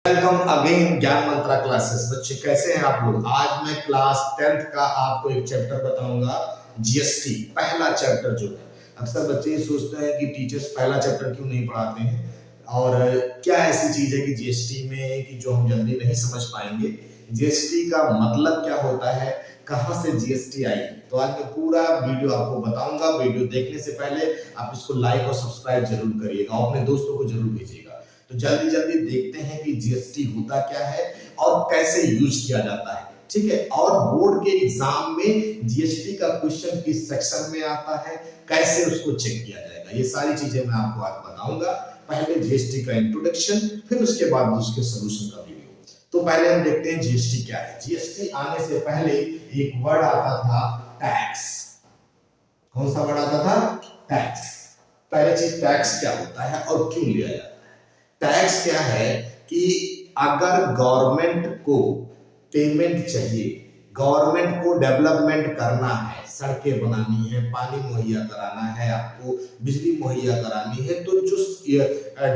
Welcome again ज्ञान मंत्रा classes. बच्चे कैसे हैं आप लोग? आज मैं क्लास 10th का आपको एक चैप्टर बताऊंगा, जीएसटी पहला चैप्टर जो है। अक्सर बच्चे ये सोचते हैं कि टीचर्स पहला चैप्टर क्यों नहीं पढ़ाते हैं और क्या ऐसी चीज है कि जीएसटी में कि जो हम जल्दी नहीं समझ पाएंगे। जीएसटी का मतलब क्या होता है, कहां से जीएसटी आई, तो आज मैं पूरा वीडियो आपको बताऊंगा। वीडियो देखने से पहले आप इसको लाइक और सब्सक्राइब जरूर करिएगा और अपने दोस्तों को जरूर भेजिएगा। तो जल्दी जल्दी देखते हैं कि जीएसटी होता क्या है और कैसे यूज किया जाता है। ठीक है, और बोर्ड के एग्जाम में जीएसटी का क्वेश्चन किस सेक्शन में आता है, कैसे उसको चेक किया जाएगा, ये सारी चीजें मैं आपको आज बताऊंगा। पहले जीएसटी का इंट्रोडक्शन, फिर उसके बाद उसके सोल्यूशन का वीडियो। तो पहले हम देखते हैं जीएसटी क्या है। जीएसटी आने से पहले एक वर्ड आता था, टैक्स। कौन सा वर्ड आता था? टैक्स। पहले चीज टैक्स क्या होता है और क्यों लिया जाता है। टैक्स क्या है कि अगर गवर्नमेंट को पेमेंट चाहिए, गवर्नमेंट को डेवलपमेंट करना है, सड़कें बनानी है, पानी मुहैया कराना है, आपको बिजली मुहैया करानी है, तो जो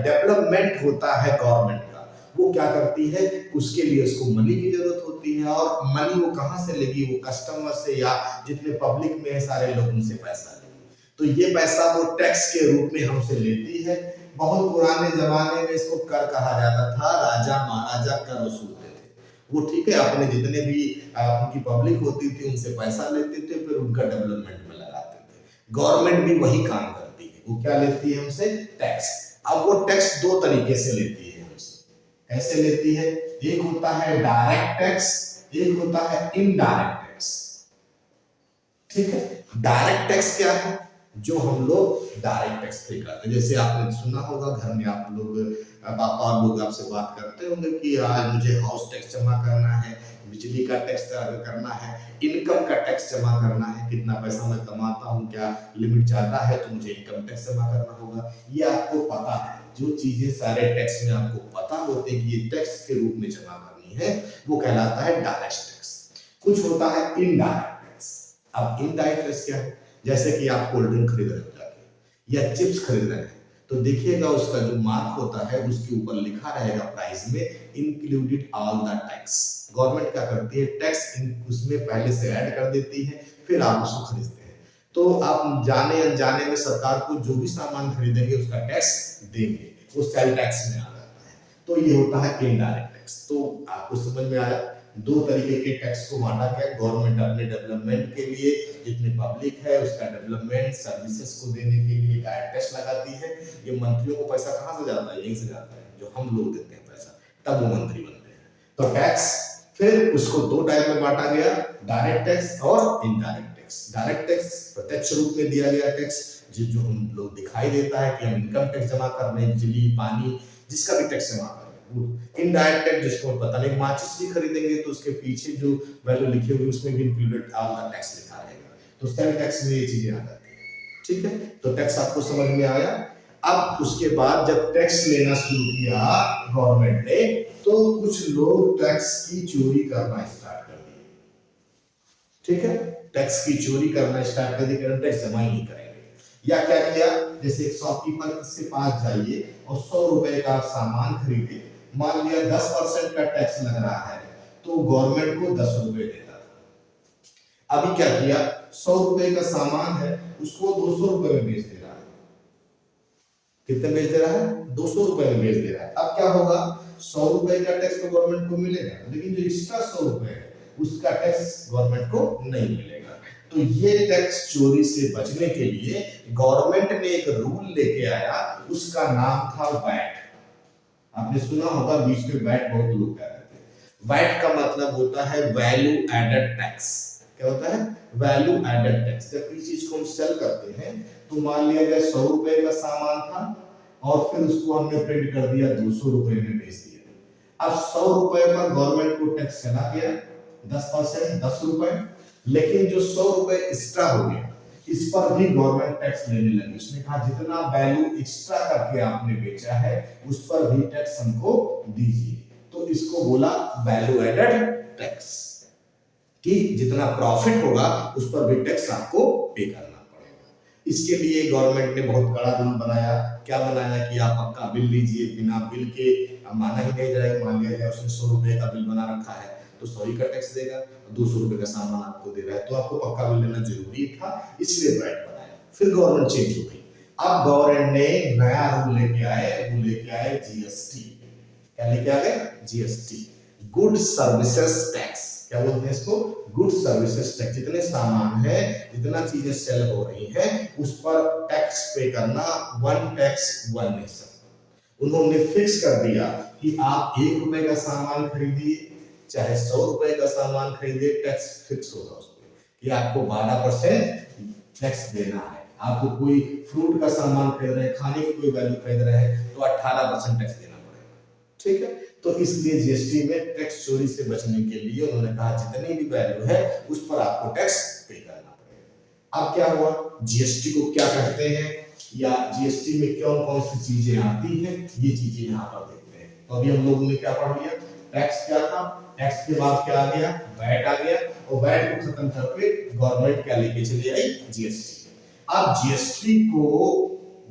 डेवलपमेंट होता है गवर्नमेंट का, वो क्या करती है, उसके लिए उसको मनी की जरूरत होती है। और मनी वो कहां से लेगी? वो कस्टमर से या जितने पब्लिक में है सारे लोग उनसे पैसा लेगी। तो ये पैसा वो टैक्स के रूप में हमसे लेती है। बहुत पुराने जमाने में इसको कर कहा जाता था, राजा महाराजा कर वसूलते थे वो। ठीक है, अपने जितने भी उनकी पब्लिक होती थी उनसे पैसा लेते थे, फिर उनका डेवलपमेंट में लगाते थे। गवर्नमेंट भी वही काम करती है, वो क्या लेती है हमसे? टैक्स। अब वो टैक्स दो तरीके से लेती है हमसे। कैसे लेती है? एक होता है डायरेक्ट टैक्स, एक होता है इनडायरेक्ट टैक्स। ठीक है, डायरेक्ट टैक्स क्या है? जो हम लोग डायरेक्ट टैक्स पे करते हैं। जैसे आपने सुना होगा, घर में आप लोग पापा लोग आपसे बात करते होंगे कि आज मुझे हाउस टैक्स जमा करना है, बिजली का टैक्स करना है, इनकम का टैक्स जमा करना है, कितना पैसा मैं कमाता हूँ, क्या लिमिट ज्यादा है तो मुझे इनकम टैक्स जमा करना होगा। ये आपको पता है। जो चीजें सारे टैक्स में आपको पता होते हैं कि ये टैक्स के रूप में जमा करनी है, वो कहलाता है डायरेक्ट टैक्स। कुछ होता है इनडायरेक्ट टैक्स। अब इनडायरेक्ट टैक्स क्या है? जैसे कि आप कोल्ड ड्रिंक खरीद रहे हो जाके, या चिप्स खरीद रहे हैं, तो देखिएगा उसका जो मार्क होता है उसके ऊपर लिखा रहेगा प्राइस में, included all the tax. Government क्या करती है? टैक्स उसमें पहले से ऐड कर देती है, फिर आप उसको खरीदते हैं। तो आप जाने अनजाने में सरकार को जो भी सामान खरीदेंगे उसका टैक्स देंगे, वो सेल टैक्स में आ जाता है। तो ये होता है इनडायरेक्ट टैक्स। तो आपको समझ में आया, दो तरीके के टैक्स को बांटा गया। गवर्नमेंट अपने डेवलपमेंट के लिए, जितनी पब्लिक है उसका डेवलपमेंट सर्विसेज को देने के लिए डायरेक्ट टैक्स लगाती है। ये मंत्रियों को पैसा कहां से जाता है? यहीं से जाता है, जो हम लोग देते हैं पैसा, तब वो मंत्री बनते हैं। तो टैक्स फिर उसको दो टाइप में बांटा गया, डायरेक्ट टैक्स और इनडायरेक्ट टैक्स। डायरेक्ट टैक्स प्रत्यक्ष रूप में दिया गया टैक्स, जो हम लोग दिखाई देता है कि हम इनकम टैक्स जमा कर रहे हैं, बिजली पानी जिसका भी टैक्स जमा कर रहे हैं। इनडायरेक्ट टैक्स जिसको पता नहीं, माचिस भी खरीदेंगे तो उसके पीछे जो वैल्यू लिखी होगी उसमें भी इंक्लूडेड ऑल द टैक्स लिखा रहेगा, तो सेल टैक्स में ये चीजें आ जाती है। ठीक है, तो टैक्स आपको समझ में आया। अब उसके बाद जब टैक्स लेना शुरू किया गवर्नमेंट ने, तो कुछ लोग टैक्स की चोरी करना स्टार्ट कर दिए। ठीक है, टैक्स की चोरी करना स्टार्ट कर दिया, टैक्स जमा ही नहीं करेंगे। या क्या किया, जैसे एक शॉपकीपर से पास जाइए और 100 रुपए का सामान खरीदे, मान लिया 10% का टैक्स लग रहा है, तो गवर्नमेंट को 10 रुपए देता था। अभी क्या किया, 100 रुपए का सामान है उसको 200 रुपए में बेच दे रहा है। कितने बेच दे रहा है? 200 रुपए में बेच दे रहा है। अब क्या होगा, 100 रुपए का टैक्स तो गवर्नमेंट को मिलेगा, लेकिन जो एक्स्ट्रा 100 रुपए है उसका टैक्स गवर्नमेंट को नहीं मिलेगा। तो ये टैक्स चोरी से बचने के लिए गवर्नमेंट ने एक रूल लेके आया, उसका नाम था वैट। आपने सुना होगा, बीच में वैट बहुत लोग कह रहे थे। वैट का मतलब होता है वैल्यू एडेड टैक्स। क्या होता है? Value added tax. जब किसी चीज को हम सेल करते हैं, तो मान लिया जाए 100 रुपए का सामान था और फिर उसको हमने प्रिंट कर दिया 200 रुपए में बेच दिया। अब 100 रुपए पर गवर्नमेंट को टैक्स चला गया 10%, 10 रुपए, लेकिन जो 100 रुपए एक्स्ट्रा हो गया इस पर भी गवर्नमेंट टैक्स लेने लगी। उसने कहा जितना वैल्यू एक्स्ट्रा करके आपने बेचा है उस पर भी टैक्स हमको दीजिए। तो इसको बोला वैल्यू एडेड टैक्स, कि जितना प्रॉफिट होगा उस पर भी टैक्स आपको पे करना पड़ेगा। इसके लिए गवर्नमेंट ने बहुत कड़ा रूल बनाया। क्या बनाया कि आप पक्का बिल लीजिए, बिना बिल के माना ही नहीं जाएगा। मान लिया जाए उसने 100 रुपए का बिल बना रखा है तो 100 ही का टैक्स देगा, 200 रुपए का सामान आपको दे रहा है तो आपको पक्का बिल लेना जरूरी था, इसलिए वैट बनाया। फिर गवर्नमेंट चेंज हो गई, अब गवर्नमेंट ने नया रूल लेके आए, वो लेके आए जीएसटी। क्या लेके आ गए? GST, good services tax. क्या बोलते हैं इसको? Good services tax. जितने सामान है, जितना चीजें सेल हो रही है, उस पर टैक्स पे करना, वन टैक्स वन नेशन। उन्होंने फिक्स कर दिया कि आप 1 रुपए का सामान खरीदिए चाहे 100 रुपए का सामान खरीदिए, टैक्स फिक्स होगा उस पर कि आपको 12% टैक्स देना है। आपको कोई फ्रूट का सामान खरीद रहे हैं, खाने की कोई वैल्यू खरीद रहे हैं तो 18% टैक्स देना पड़ेगा। ठीक है, तो इसलिए जीएसटी में टैक्स चोरी से बचने के लिए उन्होंने कहा जितनी भी वैल्यू है उस पर आपको टैक्स पे करना पड़ेगा। अब क्या हुआ, जीएसटी को क्या कहते हैं या जीएसटी में कौन कौन सी चीजें आती हैं, ये चीजें यहाँ पर देखते हैं। तो अभी हम लोगों ने क्या पढ़ लिया, टैक्स क्या था, टैक्स के बाद क्या आ गया, वैट आ गया, और वैट को खत्म करके गवर्नमेंट क्या लेके चली आई, जीएसटी। अब जीएसटी को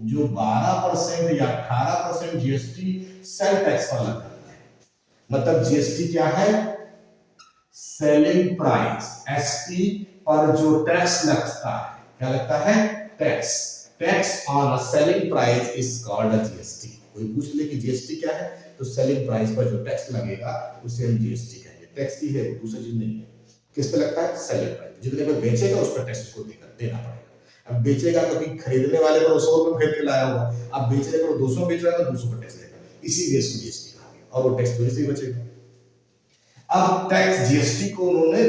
जो 12% या 18% जीएसटी सेल टैक्स पर लगता है। मतलब जीएसटी क्या है, सेलिंग प्राइस, एसपी पर जो टैक्स लगता है, क्या लगता है, tax. Tax on selling price is called GST. कोई पूछ ले कि जीएसटी क्या है, तो सेलिंग प्राइस पर जो टैक्स लगेगा उसे हम जीएसटी कहेंगे। टैक्स ही है, दूसरी चीज नहीं है। किस पे लगता है, सेलिंग प्राइस। जितने पे बेचेगा उस पर टैक्स उसको देना पड़ेगा। अब बेचेगा तो कि खरीदने वाले पर 100 रुपए खरीद के लाया होगा, अब बेचने पर 200 बेच रहा है तो 200 पर टैक्स देगा, इसीलिए इसको जीएसटी कहा गया, और वो टैक्स चोरी से ही बचेगा। अब टैक्स जीएसटी को उन्होंने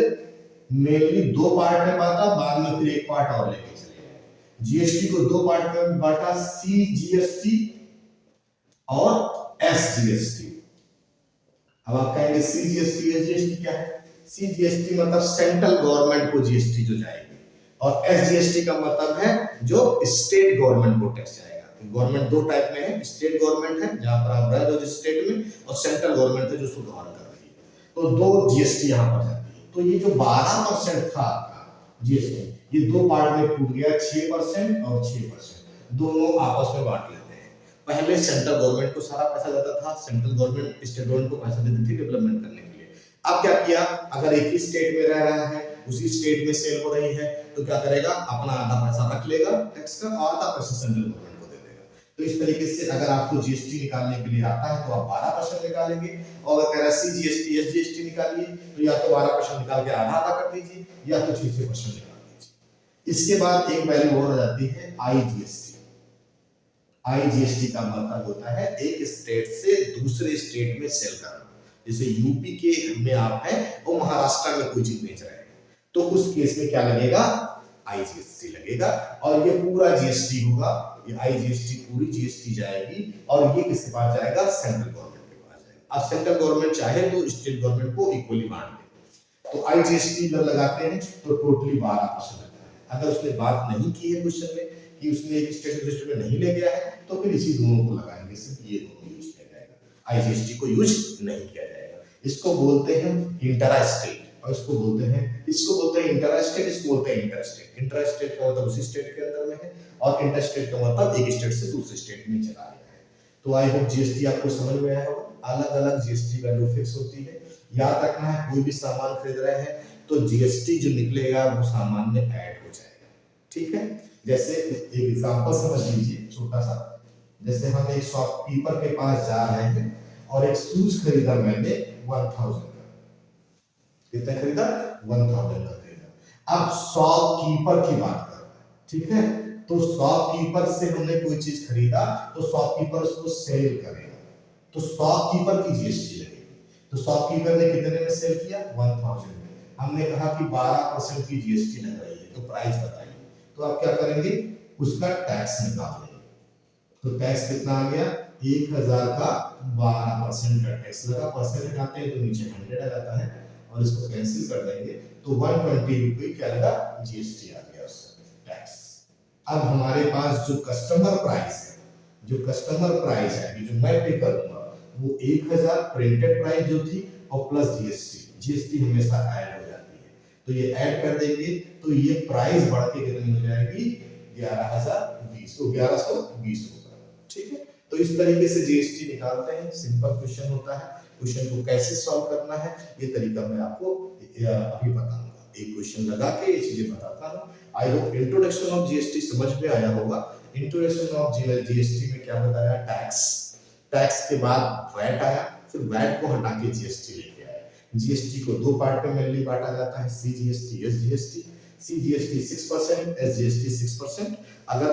मेनली 2 पार्ट में बांटा, बाद में फिर एक पार्ट और लेके चले गए। जीएसटी को 2 पार्ट में बांटा, सीजीएसटी और एसजीएसटी। अब आप कहेंगे सीजीएसटी एसजीएसटी क्या है? सीजीएसटी मतलब सेंट्रल गवर्नमेंट को जीएसटी जो जाएगी, और एसजीएसटी का मतलब है जो स्टेट गवर्नमेंट को टैक्स जाएगा। गवर्नमेंट 2 टाइप में है, स्टेट गवर्नमेंट है जहां पर आप रह रहे हो जिस स्टेट में, और सेंट्रल गवर्नमेंट है जो सुधार कर रही है। तो 2 जीएसटी यहां पर जाती है। तो ये जो 12% था आपका जीएसटी, ये 2 पार्ट में टूट गया, 6% और 6%, दोनों आपस में बांट लेते हैं। पहले सेंट्रल गवर्नमेंट को सारा पैसा जाता था, सेंट्रल गवर्नमेंट स्टेट गवर्नमेंट को पैसा देती थी डेवलपमेंट करने के लिए। अब क्या किया, अगर एक ही स्टेट में रह रहा है, उसी स्टेट में सेल हो रही है, तो क्या करेगा, अपना आधा पैसा रख लेगा टैक्स का, आधा पैसा सेंट्रल गवर्नमेंट को दे देगा। तो इस तरीके से अगर आपको जीएसटी निकालने के लिए आता है तो आप 12% निकालेंगे, और अगर कह रहा है सीजीएसटी एसजीएसटी निकालिए तो या तो 12% निकाल के आधा आधा कर दीजिए, या तो 6% निकाल दीजिए। इसके बाद एक वैल्यू और आ जाती है आईजीएसटी। आईजीएसटी का मतलब होता है एक स्टेट से दूसरे स्टेट में सेल करना। जैसे यूपी के में आप हैं और महाराष्ट्र में कोई चीज बेच रहे हैं, तो उस केस में क्या लगेगा, आईजीएसटी लगेगा, और ये पूरा जीएसटी होगा। ये आईजीएसटी पूरी जीएसटी जाएगी, और ये किसके पास जाएगा, सेंट्रल गवर्नमेंट के पास जाएगा। अब सेंट्रल गवर्नमेंट चाहे तो स्टेट गवर्नमेंट को इक्वली बांट दे। तो आईजीएसटी जब लगाते हैं तो टोटली 12% लगता है। अगर उसने बात नहीं की है क्वेश्चन में कि उसने एक स्टेट से दूसरे में नहीं ले गया है, तो फिर इसी दोनों को लगाएंगे, सिर्फ ये दोनों यूज किया जाएगा, आईजीएसटी को यूज नहीं किया जाएगा। इसको बोलते हैं इंट्रा स्टेट, और इसको बोलते हैं इंटर स्टेट, इसको बोलते हैं इंटर स्टेट। इंटर स्टेट का मतलब उसी स्टेट के अंदर में है, और इंटर स्टेट का मतलब एक स्टेट से दूसरे स्टेट में चला गया है। तो आई होप जीएसटी आपको समझ में आया होगा। अलग अलग जीएसटी वैल्यू फिक्स होती है, याद रखना है। कोई भी सामान खरीद रहे हैं तो जीएसटी जो निकलेगा वो सामान में ऐड हो जाएगा, ठीक है। जैसे एक एग्जांपल समझ लीजिए छोटा सा, जैसे हम एक शॉपकीपर के पास जा रहे हैं और एक शूज खरीदा मैंने 1000 का। कितना खरीदा, 1000 का खरीदा। अब शॉपकीपर की बात कर रहे हैं, ठीक है। तो शॉपकीपर से हमने कोई चीज खरीदा तो शॉपकीपर उसको सेल करेगा, तो शॉपकीपर की जीएसटी लगेगी। तो शॉपकीपर ने कितने में सेल किया, 1000 में। हमने कहा कि 12% की जीएसटी लग रही है, तो प्राइस बताइए। तो आप क्या करेंगे, उसका टैक्स निकाल लेंगे। तो टैक्स कितना आ गया, 1000 का 12% का टैक्स लगा। परसेंट लगाते हैं तो नीचे 100 आ जाता है, और इसको कैंसिल कर देंगे तो 120 रुपए क्या लगा, जीएसटी आ गया उसका टैक्स। अब हमारे पास जो कस्टमर प्राइस है, जो मैं पे करूंगा वो 1000 प्रिंटेड प्राइस जो थी, और प्लस जीएसटी हमेशा ऐड हो जाती है। तो ये ऐड कर देंगे तो ये प्राइस बढ़ के कितनी हो जाएगी, 11,020 तो 1120 होगा। ठीक है, तो इस तरीके से जीएसटी निकालते हैं। सिंपल क्वेश्चन होता है। क्वेश्चन को कैसे सॉल्व करना है ये तरीका मैं आपको अभी बताऊंगा। एक क्वेश्चन लगा के ये चीजें बताता हूँ। I hope introduction of GST समझ में आया होगा। इंट्रोडक्शन ऑफ जीएसटी में क्या बताया, टैक्स, टैक्स के बाद वैट आया, फिर वैट को हटा के जीएसटी लेके आया। जीएसटी को दो पार्ट में मेनली बांटा जाता है, सीजीएसटी, एसजीएसटी। CGST 6%, SGST 6%। अगर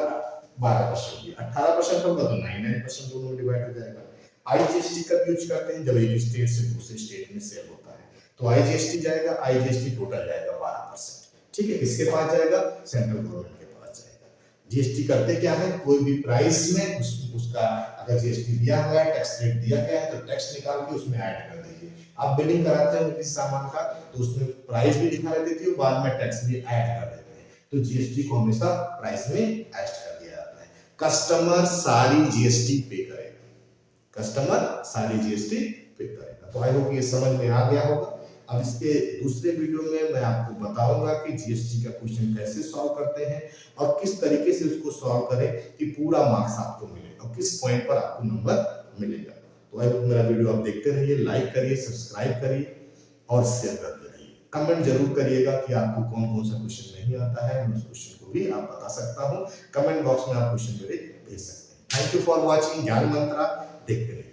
12% 18% होगा तो 99% दोनों डिवाइड हो जाएगा। आईजीएसटी कब यूज करते हैं, जब एक स्टेट से दूसरे स्टेट में सेल होता है तो आईजीएसटी जाएगा, आईजीएसटी टोटल जाएगा 12%। ठीक है, किसके पास जाएगा, सेंट्रल गवर्नमेंट के पास जाएगा। जीएसटी करते क्या है, कोई भी प्राइस में उसका अगर जीएसटी दिया हुआ है, टैक्स रेट दिया गया है तो टैक्स निकाल के उसमें ऐड कर दीजिए। आप बिलिंग कराते हैं किसी सामान का तो उसमें प्राइस भी दिखा देती है, बाद में टैक्स भी ऐड कर देते हैं। तो जीएसटी को हमेशा प्राइस में ऐड कर दिया जाता है। कस्टमर सारी जीएसटी पे करेगा, कस्टमर सारी जीएसटी पे करेगा। तो आई होप ये समझ में आ गया होगा। अब इसके दूसरे वीडियो में मैं आपको बताऊंगा कि जीएसटी का क्वेश्चन कैसे सॉल्व करते हैं और किस तरीके से उसको सॉल्व करें कि पूरा मार्क्स आपको मिले और किस पॉइंट पर आपको नंबर मिलेगा। तो आई होप मेरा वीडियो आप देखते रहिए, लाइक करिए, सब्सक्राइब करिए और शेयर करते रहिए। कमेंट जरूर करिएगा कि आपको कौन कौन सा क्वेश्चन नहीं आता है, मैं उस क्वेश्चन को भी आप बता सकता हूँ। कमेंट बॉक्स में आप क्वेश्चन मेरे भेज सकते हैं। थैंक यू फॉर वॉचिंग ज्ञान मंत्रा, देखते रहिए।